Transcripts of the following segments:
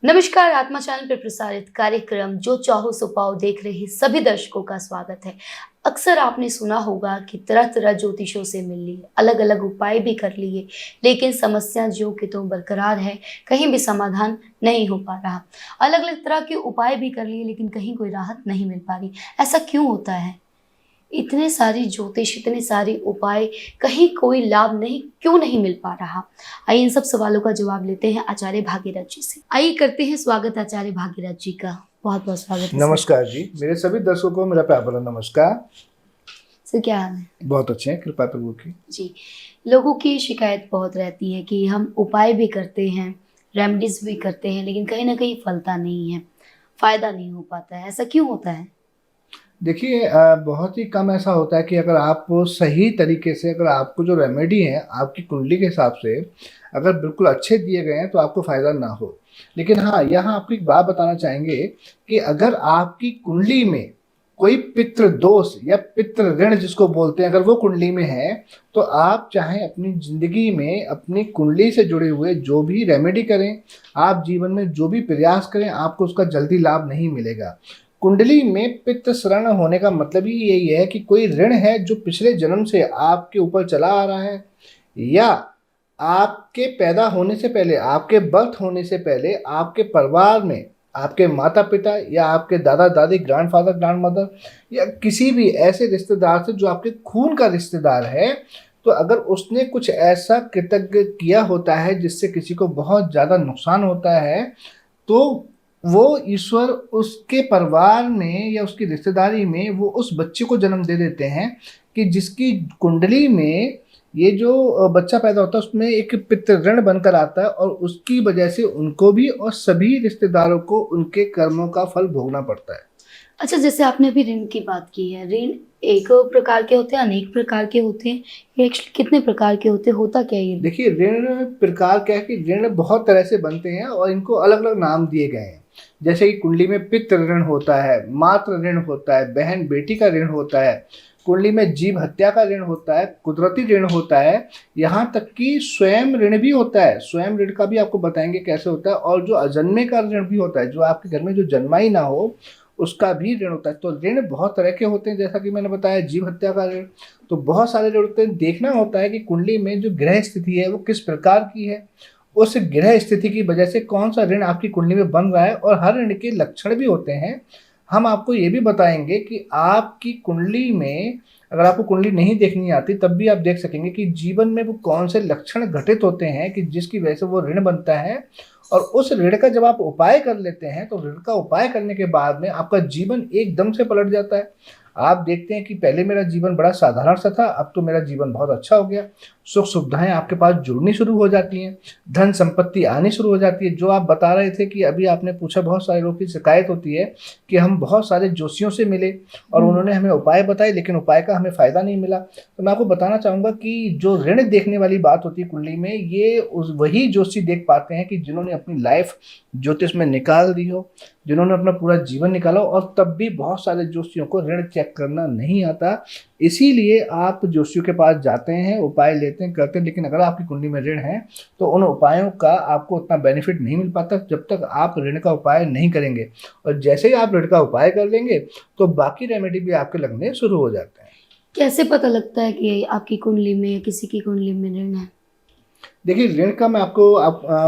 नमस्कार। आत्मा चैनल पर प्रसारित कार्यक्रम जो चाहो सो पाओ देख रहे सभी दर्शकों का स्वागत है। अक्सर आपने सुना होगा कि तरह तरह ज्योतिषों से मिल लिए, अलग अलग उपाय भी कर लिए, लेकिन समस्या ज्यों की त्यों बरकरार है, कहीं भी समाधान नहीं हो पा रहा। अलग अलग तरह के उपाय भी कर लिए लेकिन कहीं कोई राहत नहीं मिल पा रही। ऐसा क्यों होता है? इतने सारी ज्योतिष, इतने सारे उपाय, कहीं कोई लाभ नहीं क्यों नहीं मिल पा रहा? आइए इन सब सवालों का जवाब लेते हैं आचार्य भागीरथ जी से। आइए करते हैं स्वागत आचार्य भागीरथ जी का। बहुत बहुत स्वागत है। नमस्कार जी, मेरे सभी दर्शकों को मेरा प्यार भरा नमस्कार। सर क्या हाल है? बहुत अच्छे हैं, कृपा प्रभु की। जी, लोगों की शिकायत बहुत रहती है कि हम उपाय भी करते हैं, रेमेडीज भी करते हैं, लेकिन कहीं ना कहीं फलता नहीं है, फायदा नहीं हो पाता है। ऐसा क्यों होता है? देखिए, बहुत ही कम ऐसा होता है कि अगर आप सही तरीके से, अगर आपको जो रेमेडी है आपकी कुंडली के हिसाब से अगर बिल्कुल अच्छे दिए गए हैं तो आपको फ़ायदा ना हो। लेकिन हाँ, यहाँ आपको एक बात बताना चाहेंगे कि अगर आपकी कुंडली में कोई पितृ दोष या पितृ ऋण जिसको बोलते हैं, अगर वो कुंडली में है, तो आप चाहे अपनी ज़िंदगी में अपनी कुंडली से जुड़े हुए जो भी रेमेडी करें, आप जीवन में जो भी प्रयास करें, आपको उसका जल्दी लाभ नहीं मिलेगा। कुंडली में पित्त शरण होने का मतलब ही यही है कि कोई ऋण है जो पिछले जन्म से आपके ऊपर चला आ रहा है, या आपके पैदा होने से पहले, आपके बर्थ होने से पहले आपके परिवार में आपके माता पिता या आपके दादा दादी, ग्रैंडफादर ग्रैंडमदर, या किसी भी ऐसे रिश्तेदार से जो आपके खून का रिश्तेदार है, तो अगर उसने कुछ ऐसा कृतज्ञ किया होता है जिससे किसी को बहुत ज़्यादा नुकसान होता है, तो वो ईश्वर उसके परिवार में या उसकी रिश्तेदारी में वो उस बच्चे को जन्म दे देते हैं कि जिसकी कुंडली में ये जो बच्चा पैदा होता है उसमें एक पितृ ऋण बनकर आता है, और उसकी वजह से उनको भी और सभी रिश्तेदारों को उनके कर्मों का फल भोगना पड़ता है। अच्छा, जैसे आपने अभी ऋण की बात की है, ऋण एक प्रकार के होते हैं, अनेक प्रकार के होते हैं, ये एक्चुअली कितने प्रकार के होते हैं, होता क्या है ये? देखिए, ऋण प्रकार क्या है कि ऋण बहुत तरह से बनते हैं और इनको अलग अलग नाम दिए गए हैं। जैसे कि कुंडली में पितृ ऋण होता है, मातृ ऋण होता है, बहन बेटी का ऋण होता है, कुंडली में जीव हत्या का ऋण होता है, कुदरती ऋण होता है, यहाँ तक कि स्वयं ऋण भी होता है। स्वयं ऋण का भी आपको बताएंगे कैसे होता है, और जो अजन्मे का ऋण भी होता है, जो आपके घर में जो जन्मा ही ना हो उसका भी ऋण होता है। तो ऋण बहुत तरह के होते हैं, जैसा कि मैंने बताया जीव हत्या का ऋण, तो बहुत सारे ऋण होते हैं। देखना होता है कि कुंडली में जो ग्रह स्थिति है वो किस प्रकार की है, उस ग्रह स्थिति की वजह से कौन सा ऋण आपकी कुंडली में बन रहा है, और हर ऋण के लक्षण भी होते हैं। हम आपको ये भी बताएंगे कि आपकी कुंडली में, अगर आपको कुंडली नहीं देखनी आती तब भी आप देख सकेंगे कि जीवन में वो कौन से लक्षण घटित होते हैं कि जिसकी वजह से वो ऋण बनता है। और उस ऋण का जब आप उपाय कर लेते हैं तो ऋण का उपाय करने के बाद में आपका जीवन एकदम से पलट जाता है। आप देखते हैं कि पहले मेरा जीवन बड़ा साधारण सा था, अब तो मेरा जीवन बहुत अच्छा हो गया। सुख सुविधाएं आपके पास जुड़नी शुरू हो जाती हैं, धन संपत्ति आनी शुरू हो जाती है। जो आप बता रहे थे कि अभी आपने पूछा, बहुत सारे लोगों की शिकायत होती है कि हम बहुत सारे जोशियों से मिले और उन्होंने हमें उपाय बताए, लेकिन उपाय का हमें फ़ायदा नहीं मिला। तो मैं आपको बताना चाहूँगा कि जो ऋण देखने वाली बात होती है कुंडली में, ये उस वही जोशी देख पाते हैं कि जिन्होंने अपनी लाइफ ज्योतिष में निकाल दी हो, जिन्होंने अपना पूरा जीवन निकाला हो, और तब भी बहुत सारे जोशियों को ऋण चेक करना नहीं आता। इसीलिए आप जोशियों के पास जाते हैं, उपाय लेते हैं, करते हैं, लेकिन अगर आपकी कुंडली में ऋण है तो उन उपायों का आपको उतना बेनिफिट नहीं मिल पाता जब तक आप ऋण का उपाय नहीं करेंगे। और जैसे ही आप ऋण का उपाय कर लेंगे तो बाकी रेमेडी भी आपके लगने शुरू हो जाते हैं। कैसे पता लगता है कि आपकी कुंडली में या किसी की कुंडली में ऋण है? देखिए, ऋण का मैं आपको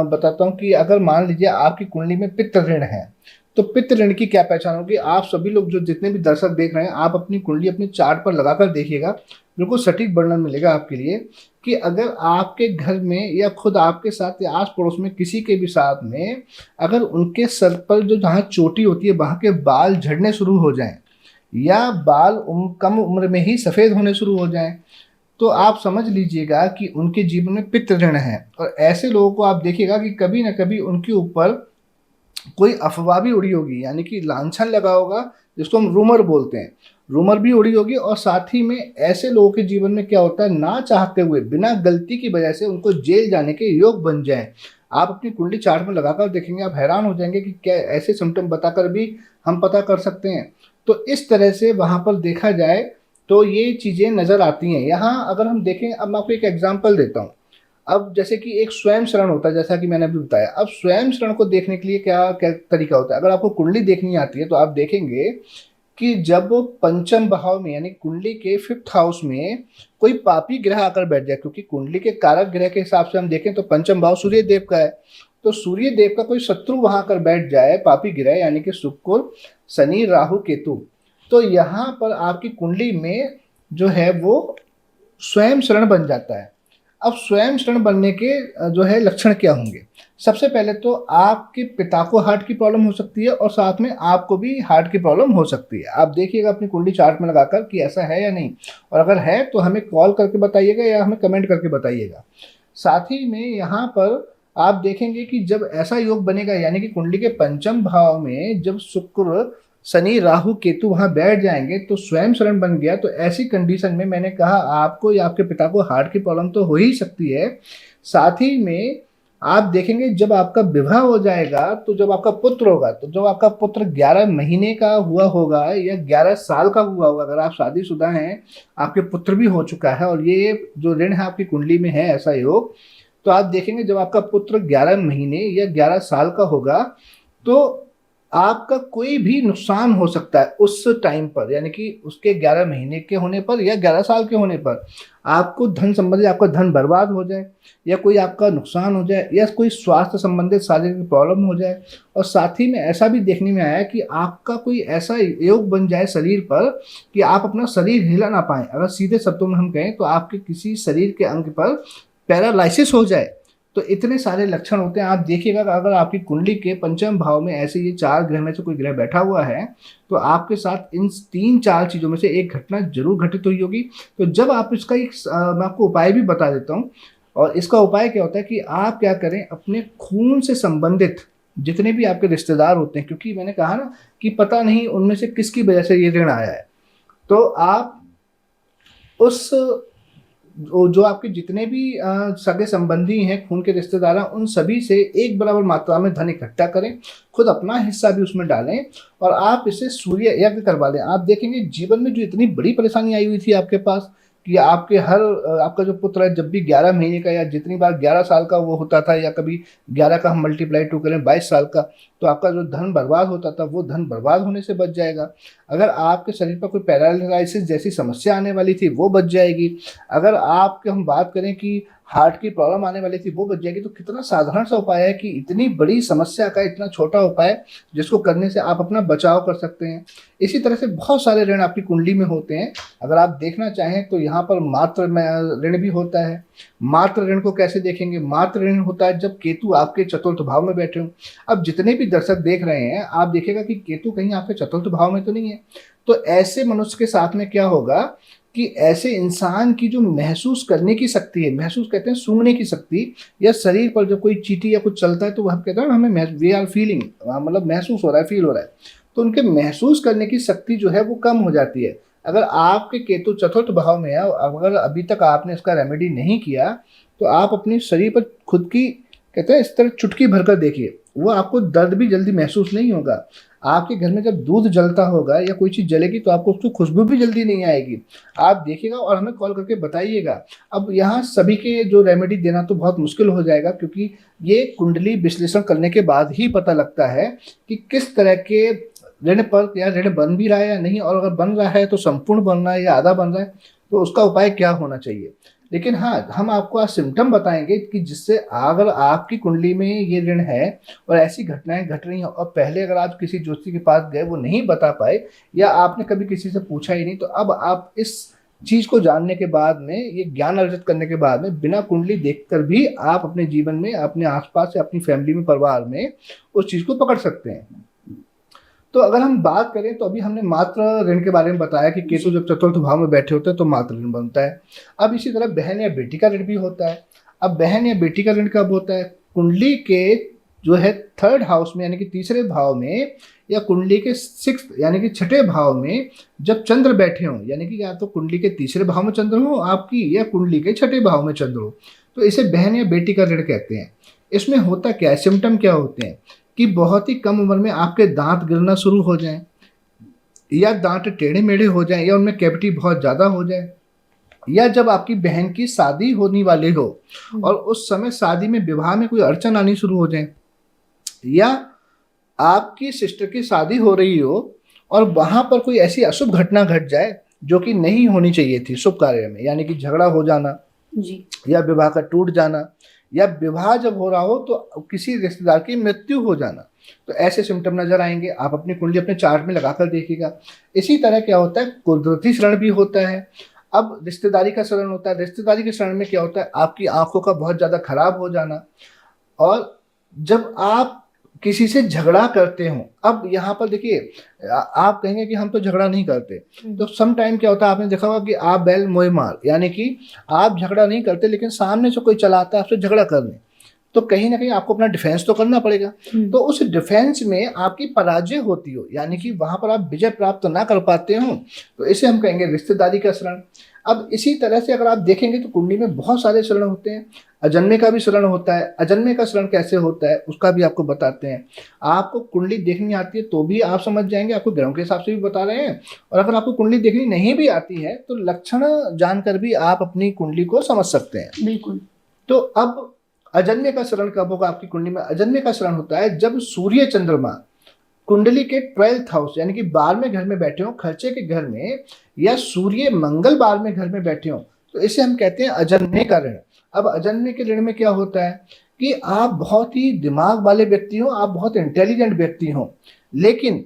बताता हूँ कि अगर मान लीजिए आपकी कुंडली में पित्त ऋण है, तो पित्त ऋण की क्या पहचान होगी। आप सभी लोग जो जितने भी दर्शक देख रहे हैं, आप अपनी कुंडली अपने चार्ट पर लगाकर देखिएगा, बिल्कुल सटीक वर्णन मिलेगा आपके लिए कि अगर आपके घर में या खुद आपके साथ या आस पड़ोस में किसी के भी साथ में अगर उनके सर पर जो जहाँ चोटी होती है वहाँ के बाल झड़ने शुरू हो जाएं, या बाल कम उम्र में ही सफ़ेद होने शुरू हो जाएं, तो आप समझ लीजिएगा कि उनके जीवन में पितृ ऋण है। और ऐसे लोगों को आप देखिएगा कि कभी ना कभी उनके ऊपर कोई अफवाह भी उड़ी होगी, यानी कि लांछन लगा होगा, जिसको हम रूमर बोलते हैं। रूमर भी उड़ी होगी, और साथ ही में ऐसे लोगों के जीवन में क्या होता है, ना चाहते हुए बिना गलती की वजह से उनको जेल जाने के योग बन जाए। आप अपनी कुंडली चार्ट में लगाकर देखेंगे, आप हैरान हो जाएंगे कि क्या ऐसे सिम्टम बताकर भी हम पता कर सकते हैं। तो इस तरह से वहाँ पर देखा जाए तो ये चीज़ें नज़र आती हैं। यहाँ अगर हम देखें, अब मैं आपको एक एग्जाम्पल देता हूँ। अब जैसे कि एक स्वयं शरण होता है, जैसा कि मैंने अभी बताया। अब स्वयं शरण को देखने के लिए क्या क्या तरीका होता है? अगर आपको कुंडली देखनी आती है तो आप देखेंगे कि जब पंचम भाव में यानी कुंडली के 5th हाउस में कोई पापी ग्रह आकर बैठ जाए, क्योंकि कुंडली के कारक ग्रह के हिसाब से हम देखें तो पंचम भाव सूर्य देव का है, तो सूर्य देव का कोई शत्रु वहां आकर बैठ जाए, पापी ग्रह यानी कि शुक्र, शनि, राहु, केतु, तो यहाँ पर आपकी कुंडली में जो है वो स्वयं शरण बन जाता है। अब स्वयं शरण बनने के जो है लक्षण क्या होंगे? सबसे पहले तो आपके पिता को हार्ट की प्रॉब्लम हो सकती है और साथ में आपको भी हार्ट की प्रॉब्लम हो सकती है। आप देखिएगा अपनी कुंडली चार्ट में लगाकर कि ऐसा है या नहीं, और अगर है तो हमें कॉल करके बताइएगा या हमें कमेंट करके बताइएगा। साथ ही में यहाँ पर आप देखेंगे कि जब ऐसा योग बनेगा यानी कि कुंडली के पंचम भाव में जब शुक्र, शनि, राहु, केतु वहां बैठ जाएंगे तो स्वयं शरण बन गया। तो ऐसी कंडीशन में मैंने कहा आपको या आपके पिता को हार्ट की प्रॉब्लम तो हो ही सकती है। साथ ही में आप देखेंगे जब आपका विवाह हो जाएगा, तो जब आपका पुत्र होगा, तो जब आपका पुत्र 11 महीने का हुआ होगा या 11 साल का हुआ होगा, अगर आप शादीशुदा हैं, आपके पुत्र भी हो चुका है और ये जो ऋण है आपकी कुंडली में है ऐसा योग, तो आप देखेंगे जब आपका पुत्र 11 महीने या 11 साल का होगा तो आपका कोई भी नुकसान हो सकता है उस टाइम पर, यानी कि उसके 11 महीने के होने पर या 11 साल के होने पर आपको धन संबंधित आपका धन बर्बाद हो जाए या कोई आपका नुकसान हो जाए या कोई स्वास्थ्य संबंधित शारीरिक प्रॉब्लम हो जाए। और साथ ही में ऐसा भी देखने में आया कि आपका कोई ऐसा योग बन जाए शरीर पर कि आप अपना शरीर हिला ना पाएं। अगर सीधे शब्दों में हम कहें तो आपके किसी शरीर के अंग पर पैरालाइसिस हो जाए। तो इतने सारे लक्षण होते हैं। आप देखिएगा कि अगर आपकी कुंडली के पंचम भाव में ऐसे ये 4 ग्रह में से कोई ग्रह बैठा हुआ है तो आपके साथ इन 3-4 चीज़ों में से एक घटना जरूर घटित हुई होगी। तो जब आप इसका एक मैं आपको उपाय भी बता देता हूँ। और इसका उपाय क्या होता है कि आप क्या करें, अपने खून से संबंधित जितने भी आपके रिश्तेदार होते हैं, क्योंकि मैंने कहा ना कि पता नहीं उनमें से किसकी वजह से ये ऋण आया है, तो आप उस जो आपके जितने भी सगे संबंधी हैं, खून के रिश्तेदार हैं, उन सभी से एक बराबर मात्रा में धन इकट्ठा करें, खुद अपना हिस्सा भी उसमें डालें और आप इसे सूर्य यज्ञ करवा लें। आप देखेंगे जीवन में जो इतनी बड़ी परेशानी आई हुई थी आपके पास कि आपके आपका जो पुत्र है जब भी 11 महीने का या जितनी बार 11 साल का वो होता था, या कभी 11 का हम मल्टीप्लाई 2 करें 22 साल का, तो आपका जो धन बर्बाद होता था वो धन बर्बाद होने से बच जाएगा। अगर आपके शरीर पर कोई पैरालिसिस जैसी समस्या आने वाली थी वो बच जाएगी। अगर आपके हम बात करें कि हार्ट की प्रॉब्लम आने वाली थी वो बच जाएगी। तो कितना साधारण सा उपाय है कि इतनी बड़ी समस्या का इतना छोटा उपाय जिसको करने से आप अपना बचाव कर सकते हैं। इसी तरह से बहुत सारे ऋण आपकी कुंडली में होते हैं। अगर आप देखना चाहें तो यहाँ पर मात्र ऋण भी होता है। मात्र ऋण को कैसे देखेंगे? मात्र ऋण होता है जब केतु आपके चतुर्थ भाव में बैठे हों। अब जितने भी दर्शक देख रहे हैं आप देखिएगा कि केतु कहीं आपके चतुर्थ भाव में तो नहीं है। तो ऐसे मनुष्य के साथ में क्या होगा कि ऐसे इंसान की जो महसूस करने की शक्ति है, महसूस कहते हैं सूंघने की शक्ति, या शरीर पर जब कोई चींटी या कुछ चलता है तो वह कहते हैं हमें वी आर फीलिंग, मतलब महसूस हो रहा है, फील हो रहा है, तो उनके महसूस करने की शक्ति जो है वो कम हो जाती है। अगर आपके केतु चतुर्थ भाव में है, अगर अभी तक आपने इसका रेमेडी नहीं किया तो आप अपने शरीर पर खुद की कहते हैं इस तरह चुटकी भरकर देखिए, वो आपको दर्द भी जल्दी महसूस नहीं होगा। आपके घर में जब दूध जलता होगा या कोई चीज़ जलेगी तो आपको उसकी खुशबू भी जल्दी नहीं आएगी। आप देखिएगा और हमें कॉल करके बताइएगा। अब यहाँ सभी के जो रेमेडी देना तो बहुत मुश्किल हो जाएगा, क्योंकि ये कुंडली विश्लेषण करने के बाद ही पता लगता है कि किस तरह के ऋण पर या ऋण बन भी रहा है या नहीं, और अगर बन रहा है तो संपूर्ण बन रहा है या आधा बन रहा है, तो उसका उपाय क्या होना चाहिए। लेकिन हाँ, हम आपको आज सिम्टम बताएंगे कि जिससे अगर आपकी कुंडली में ये ऋण है और ऐसी घटनाएं घट रही हैं और पहले अगर आप किसी ज्योतिषी के पास गए वो नहीं बता पाए या आपने कभी किसी से पूछा ही नहीं, तो अब आप इस चीज़ को जानने के बाद में, ये ज्ञान अर्जित करने के बाद में, बिना कुंडली देखकर भी आप अपने जीवन में, अपने आसपास या अपनी फैमिली में, परिवार में उस चीज़ को पकड़ सकते हैं। तो अगर हम बात करें तो अभी हमने मात्र ऋण के बारे में बताया कि केतु जब चतुर्थ भाव में बैठे होते हैं तो मात्र ऋण बनता है। अब इसी तरह बहन या बेटी का ऋण भी होता है। अब बहन या बेटी का ऋण कब होता है? कुंडली के जो है 3rd हाउस में यानी कि तीसरे भाव में, या कुंडली के 6th यानी कि 6ठे भाव में जब चंद्र बैठे हों, यानी कि या तो कुंडली के तीसरे भाव में चंद्र हो आपकी या कुंडली के 6ठे भाव में चंद्र हो, तो इसे बहन या बेटी का ऋण कहते हैं। इसमें होता क्या है, सिम्टम क्या होते हैं कि बहुत ही कम उम्र में आपके दांत गिरना शुरू हो जाएं, या दांत टेढ़े मेढ़े हो जाएं, या उनमें कैविटी बहुत ज़्यादा हो जाए, या जब आपकी बहन की शादी होने वाली हो और उस समय शादी में विवाह में कोई अड़चन आनी शुरू हो जाए, या आपकी सिस्टर की शादी हो रही हो और वहां पर कोई ऐसी अशुभ घटना घट जाए जो कि नहीं होनी चाहिए थी शुभ कार्य में, यानी कि झगड़ा हो जाना जी। या विवाह का टूट जाना, या विवाह जब हो रहा हो तो किसी रिश्तेदार की मृत्यु हो जाना, तो ऐसे सिम्टम नजर आएंगे। आप अपनी कुंडली अपने चार्ट में लगाकर देखिएगा। इसी तरह क्या होता है, कुदरती शरण भी होता है। अब रिश्तेदारी का शरण होता है। रिश्तेदारी के शरण में क्या होता है, आपकी आंखों का बहुत ज्यादा खराब हो जाना, और जब आप किसी से झगड़ा करते हो, अब यहाँ पर देखिए, आप कहेंगे कि हम तो झगड़ा नहीं करते, तो सम टाइम क्या होता है, आपने देखा होगा कि आप बैल मोए मार, यानी कि आप झगड़ा नहीं करते लेकिन सामने से कोई चला आता है आपसे झगड़ा करने, तो कहीं ना कहीं आपको अपना डिफेंस तो करना पड़ेगा। तो उस डिफेंस में आपकी पराजय होती हो, यानी कि वहां पर आप विजय प्राप्त ना कर पाते हो, तो इसे हम कहेंगे रिश्तेदारी का शरण। अब इसी तरह से अगर आप देखेंगे तो कुंडली में बहुत सारे शरण होते हैं। अजन्मे का भी शरण होता है। अजन्मे का शरण कैसे होता है उसका भी आपको बताते हैं। आपको कुंडली देखनी आती है तो भी आप समझ जाएंगे, आपको ग्रहों के हिसाब से भी बता रहे हैं, और अगर आपको कुंडली देखनी नहीं भी आती है तो लक्षण जानकर भी आप अपनी कुंडली को समझ सकते हैं। बिल्कुल। तो अब अजन्मे का शरण कब होगा आपकी कुंडली में? अजन्मे का शरण होता है जब सूर्य चंद्रमा कुंडली के 12th हाउस यानी कि 12वें घर में बैठे हो, खर्चे के घर में, या सूर्य मंगल 12वें घर में बैठे हो, तो इसे हम कहते हैं अजन्मे का ऋण। अब अजन्मे के ऋण में क्या होता है कि आप बहुत ही दिमाग वाले व्यक्ति हो, आप बहुत इंटेलिजेंट व्यक्ति हो, लेकिन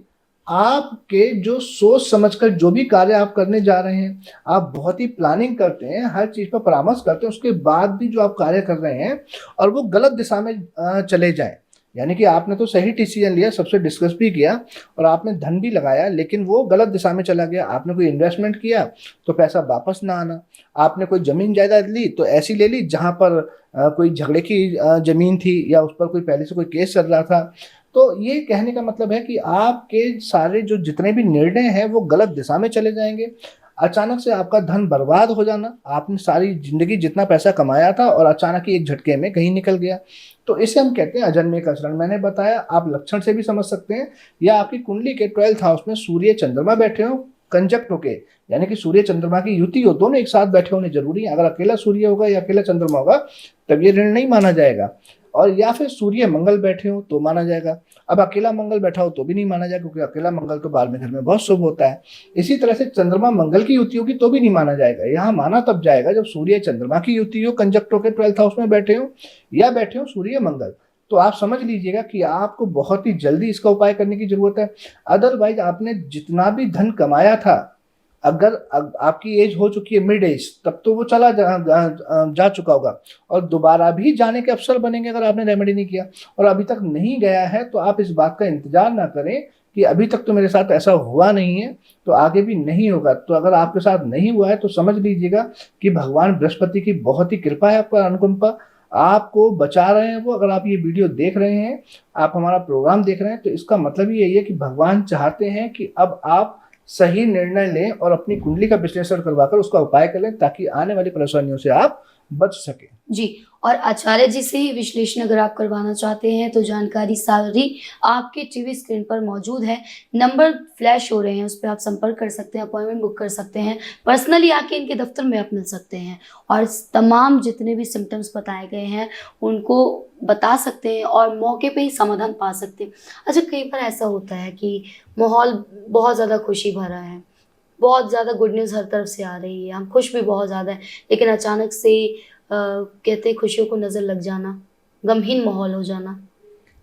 आपके जो सोच समझकर जो भी कार्य आप करने जा रहे हैं, आप बहुत ही प्लानिंग करते हैं, हर चीज पर परामर्श करते हैं, उसके बाद भी जो आप कार्य कर रहे हैं और वो गलत दिशा में चले जाएं, यानी कि आपने तो सही डिसीजन लिया, सबसे डिस्कस भी किया और आपने धन भी लगाया, लेकिन वो गलत दिशा में चला गया। आपने कोई इन्वेस्टमेंट किया तो पैसा वापस ना आना, आपने कोई जमीन जायदाद ली तो ऐसी ले ली जहां पर कोई झगड़े की जमीन थी या उस पर कोई पहले से कोई केस चल रहा था। तो ये कहने का मतलब है कि आपके सारे जो जितने भी निर्णय हैं वो गलत दिशा में चले जाएंगे। अचानक से आपका धन बर्बाद हो जाना, आपने सारी जिंदगी जितना पैसा कमाया था और अचानक ही एक झटके में कहीं निकल गया, तो इसे हम कहते हैं अजन्मे का शरण। मैंने बताया, आप लक्षण से भी समझ सकते हैं, या आपकी कुंडली के 12th हाउस में सूर्य चंद्रमा बैठे हो कंजक्ट होके, यानी कि सूर्य चंद्रमा की युति हो, दोनों एक साथ बैठे होने जरूरी है। अगर अकेला सूर्य होगा या अकेला चंद्रमा होगा तब ये ऋण नहीं माना जाएगा, और या फिर सूर्य मंगल बैठे हो तो माना जाएगा। अब अकेला मंगल बैठा हो तो भी नहीं माना जाएगा, क्योंकि अकेला मंगल तो 12वें घर में बहुत शुभ होता है। इसी तरह से चंद्रमा मंगल की युति होगी तो भी नहीं माना जाएगा। यहाँ माना तब जाएगा जब सूर्य चंद्रमा की युति हो, कंजक्ट होकर 12th हाउस में बैठे हो, या बैठे हो सूर्य मंगल। तो आप समझ लीजिएगा कि आपको बहुत ही जल्दी इसका उपाय करने की जरूरत है। अदरवाइज आपने जितना भी धन कमाया था, अगर आपकी एज हो चुकी है मिड एज, तब तो वो चला जा चुका होगा, और दोबारा भी जाने के अवसर बनेंगे अगर आपने रेमेडी नहीं किया। और अभी तक नहीं गया है तो आप इस बात का इंतजार ना करें कि अभी तक तो मेरे साथ ऐसा हुआ नहीं है तो आगे भी नहीं होगा। तो अगर आपके साथ नहीं हुआ है तो समझ लीजिएगा कि भगवान बृहस्पति की बहुत ही कृपा है, आपका अनुकंपा, आपको बचा रहे हैं वो। अगर आप ये वीडियो देख रहे हैं, आप हमारा प्रोग्राम देख रहे हैं, तो इसका मतलब ही यही है कि भगवान चाहते हैं कि अब आप सही निर्णय लें और अपनी कुंडली का विश्लेषण करवाकर उसका उपाय करें, ताकि आने वाली परेशानियों से आप बच सके। जी, और आचार्य जी से ही विश्लेषण अगर आप करवाना चाहते हैं तो जानकारी सारी आपके टीवी स्क्रीन पर मौजूद है, नंबर फ्लैश हो रहे हैं, उस पर आप संपर्क कर सकते हैं, अपॉइंटमेंट बुक कर सकते हैं, पर्सनली आके इनके दफ्तर में आप मिल सकते हैं और तमाम जितने भी सिम्टम्स बताए गए हैं उनको बता सकते हैं और मौके पे ही समाधान पा सकते हैं। अच्छा, कई बार ऐसा होता है कि माहौल बहुत ज़्यादा खुशी भरा है, बहुत ज़्यादा गुड न्यूज़ हर तरफ से आ रही है, हम खुश भी बहुत ज़्यादा है, लेकिन अचानक से कहते हैं खुशियों को नज़र लग जाना, गमहीन माहौल हो जाना,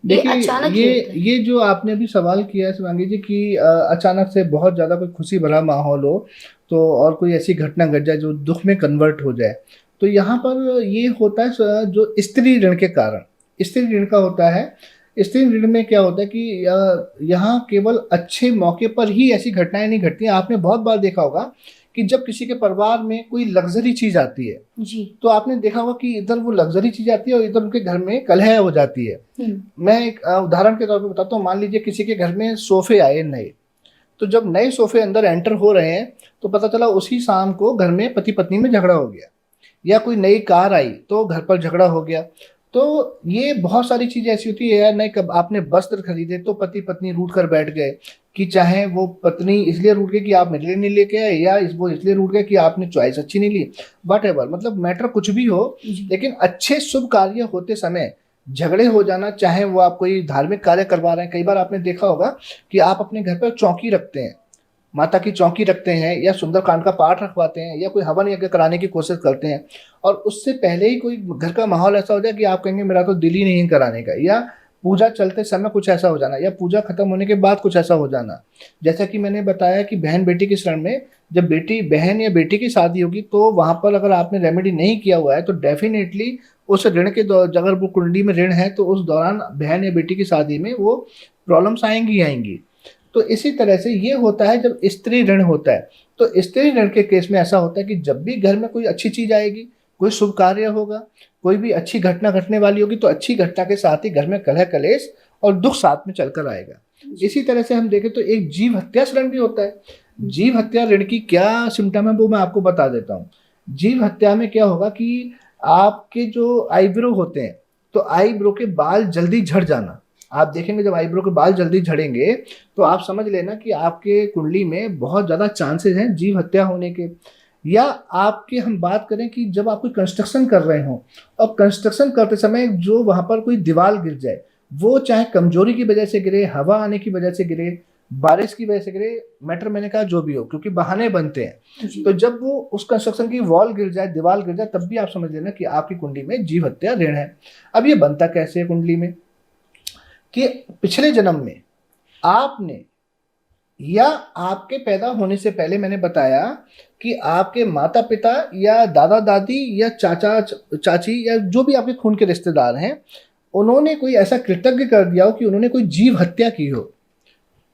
ये देखिए, अचानक ही होता है। ये जो आपने अभी सवाल किया है शिवांगी जी कि अचानक से बहुत ज़्यादा कोई खुशी भरा माहौल हो तो, और कोई ऐसी घटना घट जाए जो दुख में कन्वर्ट हो जाए, तो यहाँ पर ये होता है जो स्त्री ऋण के कारण। स्त्री ऋण का होता है, स्त्री ऋण में क्या होता है कि यहाँ केवल अच्छे मौके पर ही ऐसी घटनाएं नहीं घटती हैं। आपने बहुत बार देखा होगा कि जब किसी के परिवार में कोई लग्जरी चीज आती है जी। तो आपने देखा होगा कि इधर वो लग्जरी चीज आती है और इधर उनके घर में कलह हो जाती है। मैं एक उदाहरण के तौर पे बताता हूँ। मान लीजिए किसी के घर में सोफे आए नए, तो जब नए सोफे अंदर एंटर हो रहे हैं तो पता चला उसी शाम को घर में पति पत्नी में झगड़ा हो गया, या कोई नई कार आई तो घर पर झगड़ा हो गया। तो ये बहुत सारी चीजें ऐसी होती है यार, नए कब आपने वस्त्र खरीदे तो पति पत्नी रूठ कर बैठ गए, कि चाहे वो पत्नी इसलिए रूठ गई कि आप मेरे लिए नहीं लेके आए, या वो इसलिए रूठ गए कि आपने चॉइस अच्छी नहीं ली, वट एवर, मतलब मैटर कुछ भी हो, जी। लेकिन अच्छे शुभ कार्य होते समय झगड़े हो जाना, चाहे वो आप कोई धार्मिक कार्य करवा रहे हैं, कई बार आपने देखा होगा कि आप अपने घर पर चौकी रखते हैं, माता की चौकी रखते हैं, या सुंदरकांड का पाठ रखवाते हैं, या कोई हवन यज्ञ कराने की कोशिश करते हैं, और उससे पहले ही कोई घर का माहौल ऐसा हो जाए कि आप कहेंगे मेरा तो दिल ही नहीं है कराने का, या पूजा चलते समय कुछ ऐसा हो जाना, या पूजा खत्म होने के बाद कुछ ऐसा हो जाना। जैसा कि मैंने बताया कि बहन बेटी के शरण में जब बेटी बहन या बेटी की शादी होगी, तो वहां पर अगर आपने रेमेडी नहीं किया हुआ है तो डेफिनेटली उस ऋण के अगर वो कुंडली में ऋण है तो उस दौरान बहन या बेटी की शादी में वो प्रॉब्लम्स आएंगी ही आएंगी। तो इसी तरह से ये होता है जब स्त्री ऋण होता है। तो स्त्री ऋण के केस में ऐसा होता है कि जब भी घर में कोई अच्छी चीज आएगी, कोई शुभ कार्य होगा, कोई भी अच्छी घटना घटने वाली होगी, तो अच्छी घटना के साथ ही घर में कलह कलेश और दुख साथ में चलकर आएगा। इसी तरह से हम देखें तो एक जीव हत्या ऋण भी होता है। जीव हत्या ऋण की क्या सिम्टम है वो मैं आपको बता देता हूँ। जीव हत्या में क्या होगा कि आपके जो आईब्रो होते हैं, तो आईब्रो के बाल जल्दी झड़ जाना। आप देखेंगे जब आईब्रो के बाल जल्दी झड़ेंगे तो आप समझ लेना कि आपके कुंडली में बहुत ज़्यादा चांसेस हैं जीव हत्या होने के। या आपके हम बात करें कि जब आप कोई कंस्ट्रक्शन कर रहे हो और कंस्ट्रक्शन करते समय जो वहाँ पर कोई दीवार गिर जाए, वो चाहे कमजोरी की वजह से गिरे, हवा आने की वजह से गिरे, बारिश की वजह से गिरे, मैटर मैंने कहा जो भी हो, क्योंकि बहाने बनते हैं। तो जब वो उस कंस्ट्रक्शन की वॉल गिर जाए, दीवार गिर जाए, तब भी आप समझ लेना कि आपकी कुंडली में जीव हत्या ऋण है। अब ये बनता कैसे है कुंडली में कि पिछले जन्म में आपने या आपके पैदा होने से पहले मैंने बताया कि आपके माता पिता या दादा दादी या चाचा चाची या जो भी आपके खून के रिश्तेदार हैं, उन्होंने कोई ऐसा कृतज्ञ कर दिया हो कि उन्होंने कोई जीव हत्या की हो।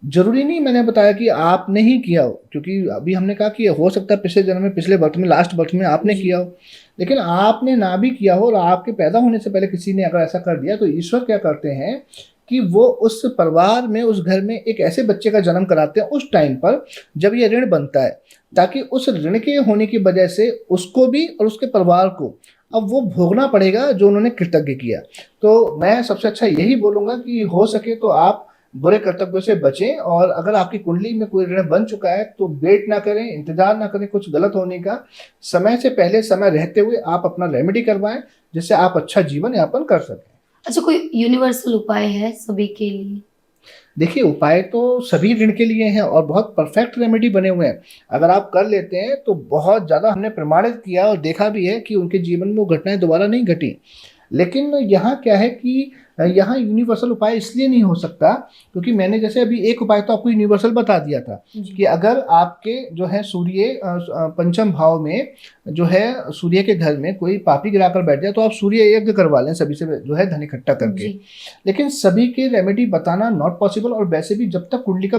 जरूरी नहीं मैंने बताया कि आपने ही किया हो, क्योंकि अभी हमने कहा कि हो सकता है पिछले जन्म में, पिछले बर्थ में, लास्ट बर्थ में आपने किया हो, लेकिन आपने ना भी किया हो और आपके पैदा होने से पहले किसी ने अगर ऐसा कर दिया, तो ईश्वर क्या करते हैं कि वो उस परिवार में, उस घर में एक ऐसे बच्चे का जन्म कराते हैं उस टाइम पर जब ये ऋण बनता है, ताकि उस ऋण के होने की वजह से उसको भी और उसके परिवार को अब वो भोगना पड़ेगा जो उन्होंने कृतज्ञ किया। तो मैं सबसे अच्छा यही बोलूँगा कि हो सके तो आप बुरे कर्तव्यों से बचें, और अगर आपकी कुंडली में कोई ऋण बन चुका है तो वेट ना करें, इंतजार ना करें कुछ गलत होने का। समय से पहले, समय रहते हुए आप अपना रेमेडी करवाएं, जिससे आप अच्छा जीवन यापन कर सकें। अच्छा, कोई यूनिवर्सल उपाय है सभी के लिए? देखिए, उपाय तो सभी ऋण के लिए हैं और बहुत परफेक्ट रेमेडी बने हुए हैं। अगर आप कर लेते हैं तो बहुत ज़्यादा हमने प्रमाणित किया और देखा भी है कि उनके जीवन में वो घटनाएं दोबारा नहीं घटी। लेकिन यहाँ क्या है कि यहाँ यूनिवर्सल उपाय इसलिए नहीं हो सकता क्योंकि मैंने जैसे अभी एक उपाय तो आपको यूनिवर्सल बता दिया था कि अगर आपके जो है सूर्य पंचम भाव में जो है सूर्य के घर में कोई पापी गिराकर बैठ जाए तो आप सूर्य यज्ञ करवा लें सभी से जो है धन इकट्ठा करके। लेकिन सभी के रेमेडी बताना नॉट पॉसिबल, और वैसे भी जब तक कुंडली का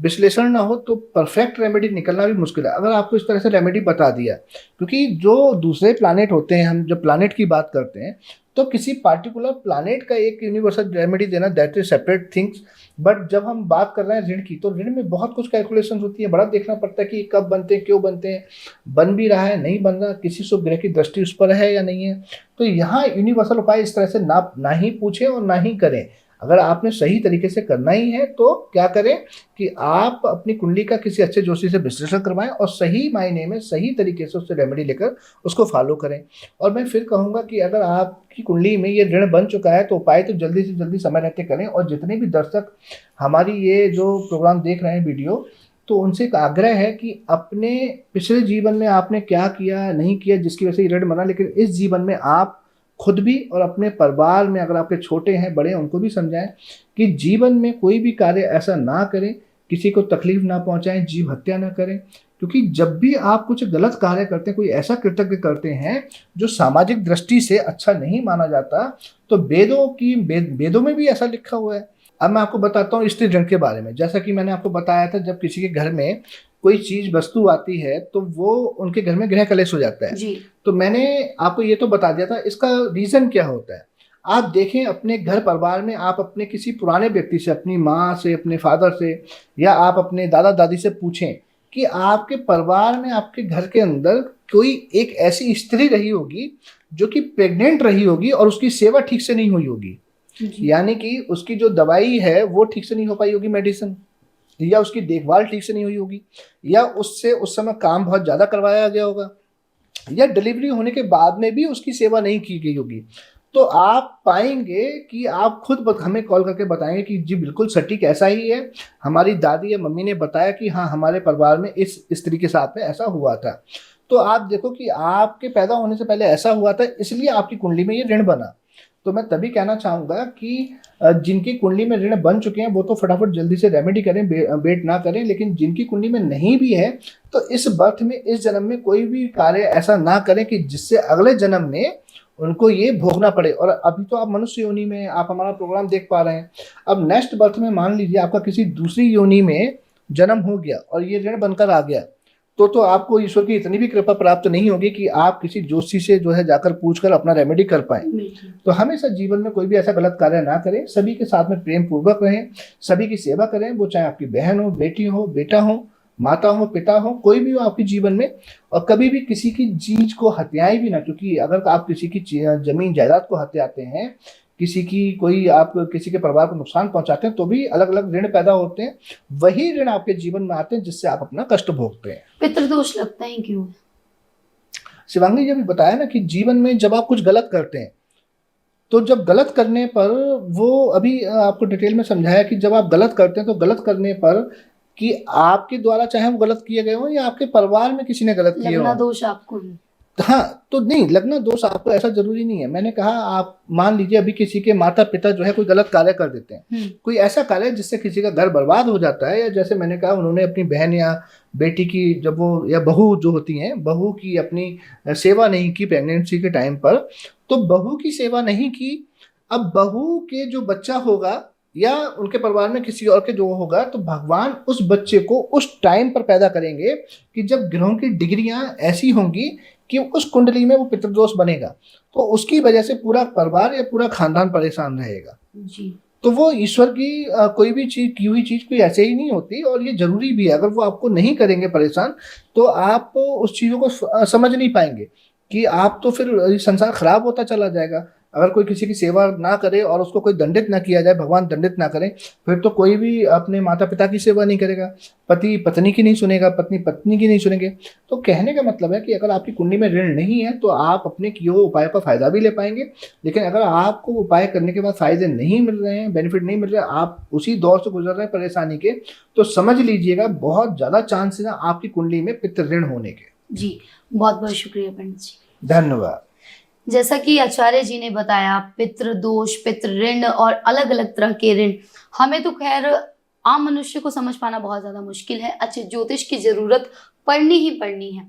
विश्लेषण ना हो तो परफेक्ट रेमेडी निकलना भी मुश्किल है। अगर आपको इस तरह से रेमेडी बता दिया, क्योंकि जो दूसरे प्लानेट होते हैं, हम जब प्लानेट की बात करते हैं तो किसी पार्टिकुलर प्लानेट का एक यूनिवर्सल रेमेडी देना that is separate things. But जब हम बात कर रहे हैं ऋण की, तो ऋण में बहुत कुछ कैलकुलेशन होती है, बड़ा देखना पड़ता है कि कब बनते हैं, क्यों बनते हैं, बन भी रहा है नहीं बन रहा, किसी शुभ ग्रह की दृष्टि उस पर है या नहीं है। तो यहाँ यूनिवर्सल उपाय इस तरह से ना ही पूछें और ना ही करें। अगर आपने सही तरीके से करना ही है तो क्या करें कि आप अपनी कुंडली का किसी अच्छे जोशी से विश्लेषण करवाएं और सही मायने में सही तरीके से उससे रेमेडी लेकर उसको फॉलो करें। और मैं फिर कहूँगा कि अगर आपकी कुंडली में ये ऋण बन चुका है तो उपाय तो जल्दी से जल्दी समय रहते करें। और जितने भी दर्शक हमारी ये जो प्रोग्राम देख रहे हैं वीडियो, तो उनसे एक आग्रह है कि अपने पिछले जीवन में आपने क्या किया नहीं किया जिसकी वजह से ये ऋण बना, लेकिन इस जीवन में आप खुद भी और अपने परिवार में अगर आपके छोटे हैं बड़े हैं उनको भी समझाएं कि जीवन में कोई भी कार्य ऐसा ना करें, किसी को तकलीफ ना पहुंचाएं, जीव हत्या ना करें। क्योंकि जब भी आप कुछ गलत कार्य करते हैं, कोई ऐसा कृतज्ञ करते हैं जो सामाजिक दृष्टि से अच्छा नहीं माना जाता, तो वेदों में भी ऐसा लिखा हुआ है। अब मैं आपको बताता हूँ स्त्री ऋण के बारे में। जैसा कि मैंने आपको बताया था, जब किसी के घर में कोई चीज वस्तु आती है तो वो उनके घर में गृह कलेश हो जाता है जी। तो मैंने आपको ये तो बता दिया था इसका रीजन क्या होता है। आप देखें अपने घर परिवार में, आप अपने किसी पुराने व्यक्ति से, अपनी माँ से, अपने फादर से, या आप अपने दादा दादी से पूछें कि आपके परिवार में, आपके घर के अंदर कोई एक ऐसी स्त्री रही होगी जो कि प्रेग्नेंट रही होगी और उसकी सेवा ठीक से नहीं हुई होगी, यानी कि उसकी जो दवाई है वो ठीक से नहीं हो पाई होगी, मेडिसिन, या उसकी देखभाल ठीक से नहीं हुई होगी, या उससे उस समय काम बहुत ज़्यादा करवाया गया होगा, या डिलीवरी होने के बाद में भी उसकी सेवा नहीं की गई होगी, तो आप पाएंगे कि आप खुद हमें कॉल करके बताएंगे कि जी बिल्कुल सटीक ऐसा ही है, हमारी दादी या मम्मी ने बताया कि हाँ हमारे परिवार में इस स्त्री के साथ में ऐसा हुआ था। तो आप देखो कि आपके पैदा होने से पहले ऐसा हुआ था, इसलिए आपकी कुंडली में ये ऋण बना। तो मैं तभी कहना चाहूँगा कि जिनकी कुंडली में ऋण बन चुके हैं वो तो फटाफट जल्दी से रेमेडी करें, वेट ना करें। लेकिन जिनकी कुंडली में नहीं भी है तो इस बर्थ में, इस जन्म में कोई भी कार्य ऐसा ना करें कि जिससे अगले जन्म में उनको ये भोगना पड़े। और अभी तो आप मनुष्य योनि में आप हमारा प्रोग्राम देख पा रहे हैं, अब नेक्स्ट बर्थ में मान लीजिए आपका किसी दूसरी योनि में जन्म हो गया और ये ऋण बनकर आ गया, तो आपको ईश्वर की इतनी भी कृपा प्राप्त नहीं होगी कि आप किसी जोशी से जो है जाकर पूछकर अपना रेमेडी कर पाए। तो हमेशा जीवन में कोई भी ऐसा गलत कार्य ना करें, सभी के साथ में प्रेम पूर्वक रहें, सभी की सेवा करें, वो चाहे आपकी बहन हो, बेटी हो, बेटा हो, माता हो, पिता हो, कोई भी हो आपके जीवन में। और कभी भी किसी की चीज को हत्याएं भी ना, क्योंकि अगर आप किसी की जमीन जायदाद को हत्याते हैं, किसी की कोई आप किसी के परिवार को नुकसान पहुंचाते हैं, तो भी अलग अलग ऋण पैदा होते हैं। वही ऋण आपके जीवन में आते हैं जिससे आप अपना कष्ट भोगते हैं। पितृदोष लगता है क्यों? शिवांगी जी भी बताया ना कि जीवन में जब आप कुछ गलत करते हैं, तो जब गलत करने पर, वो अभी आपको डिटेल में समझाया कि जब आप गलत करते हैं तो गलत करने पर कि आपके द्वारा चाहे वो गलत किए गए हो या आपके परिवार में किसी ने गलत किए हो, लगना दोष आपको ही। हाँ तो नहीं, लगना दोष आपको ऐसा जरूरी नहीं है। मैंने कहा आप मान लीजिए अभी किसी के माता पिता जो है कोई गलत कार्य कर देते हैं, कोई ऐसा कार्य जिससे किसी का घर बर्बाद हो जाता है, या जैसे मैंने कहा उन्होंने अपनी बहन या बेटी की जब वो, या बहू जो होती हैं, बहू की अपनी सेवा नहीं की प्रेगनेंसी के टाइम पर, तो बहू की सेवा नहीं की। अब बहू के जो बच्चा होगा या उनके परिवार में किसी और के जो होगा, तो भगवान उस बच्चे को उस टाइम पर पैदा करेंगे कि जब ग्रहों की डिग्रियां ऐसी होंगी कि उस कुंडली में वो पितृदोष बनेगा, तो उसकी वजह से पूरा परिवार या पूरा खानदान परेशान रहेगा जी। तो वो ईश्वर की कोई भी चीज, की हुई चीज कोई ऐसे ही नहीं होती, और ये जरूरी भी है। अगर वो आपको नहीं करेंगे परेशान तो आप उस चीजों को समझ नहीं पाएंगे कि आप तो फिर संसार खराब होता चला जाएगा। अगर कोई किसी की सेवा ना करे और उसको कोई दंडित ना किया जाए, भगवान दंडित ना करे, फिर तो कोई भी अपने माता पिता की सेवा नहीं करेगा, पति पत्नी की नहीं सुनेगा, पत्नी पत्नी की नहीं सुनेंगे। तो कहने का मतलब है कि अगर आपकी कुंडली में ऋण नहीं है तो आप अपने किए हुए उपाय का फायदा भी ले पाएंगे। लेकिन अगर आपको उपाय करने के बाद फायदे नहीं मिल रहे हैं, बेनिफिट नहीं मिल रहे, आप उसी दौर से गुजर रहे हैं परेशानी के, तो समझ लीजिएगा बहुत ज्यादा चांसेस है आपकी कुंडली में पितृ ऋण होने के। जी, बहुत बहुत शुक्रिया पंडित जी। धन्यवाद। जैसा कि आचार्य जी ने बताया, पितृ दोष, पितृ ऋण और अलग अलग तरह के ऋण, हमें तो खैर आम मनुष्य को समझ पाना बहुत ज्यादा मुश्किल है। अच्छे ज्योतिष की जरूरत पड़नी ही पड़नी है।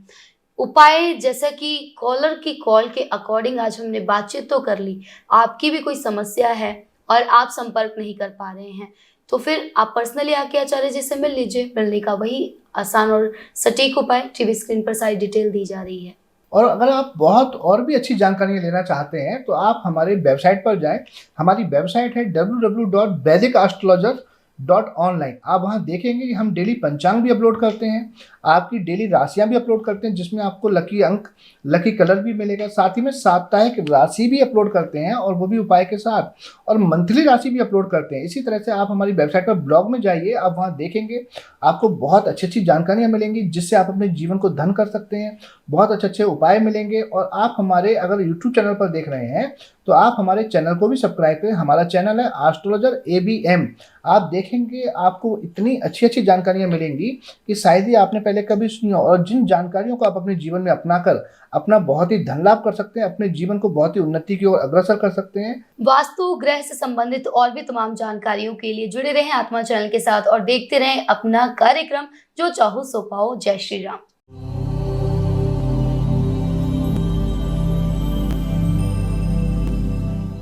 उपाय जैसा कि कॉलर की कॉल के अकॉर्डिंग आज हमने बातचीत तो कर ली, आपकी भी कोई समस्या है और आप संपर्क नहीं कर पा रहे हैं, तो फिर आप पर्सनली आके आचार्य जी से मिल लीजिए। मिलने का वही आसान और सटीक उपाय टीवी स्क्रीन पर सारी डिटेल दी जा रही है। और अगर आप बहुत और भी अच्छी जानकारियाँ लेना चाहते हैं तो आप हमारे वेबसाइट पर जाएं। हमारी वेबसाइट है www.vedicastrologer.online। आप वहाँ देखेंगे कि हम डेली पंचांग भी अपलोड करते हैं, आपकी डेली राशियाँ भी अपलोड करते हैं, जिसमें आपको लकी अंक, लकी कलर भी मिलेगा। साथ ही में साप्ताहिक राशि भी अपलोड करते हैं, और वो भी उपाय के साथ, और मंथली राशि भी अपलोड करते हैं। इसी तरह से आप हमारी वेबसाइट पर ब्लॉग में जाइए, आप वहाँ देखेंगे आपको बहुत अच्छी अच्छी जानकारियाँ मिलेंगी, जिससे आप अपने जीवन को धन कर सकते हैं। बहुत अच्छे अच्छे उपाय मिलेंगे। और आप हमारे अगर यूट्यूब चैनल पर देख रहे हैं तो आप हमारे चैनल को भी सब्सक्राइब करें। हमारा चैनल है एस्ट्रोलॉजर ABM। आप देखेंगे आपको इतनी अच्छी अच्छी जानकारियाँ मिलेंगी कि शायद ही आपने पहले कभी सुनी हो, और जिन जानकारियों को आप अपने जीवन में अपनाकर अपना बहुत ही धन लाभ कर सकते हैं, अपने जीवन को बहुत ही उन्नति की ओर अग्रसर कर सकते हैं। वास्तु ग्रह से संबंधित और भी तमाम जानकारियों के लिए जुड़े रहें आत्मा चैनल के साथ और देखते रहें अपना कार्यक्रम जो चाहो सो पाओ। जय श्री राम।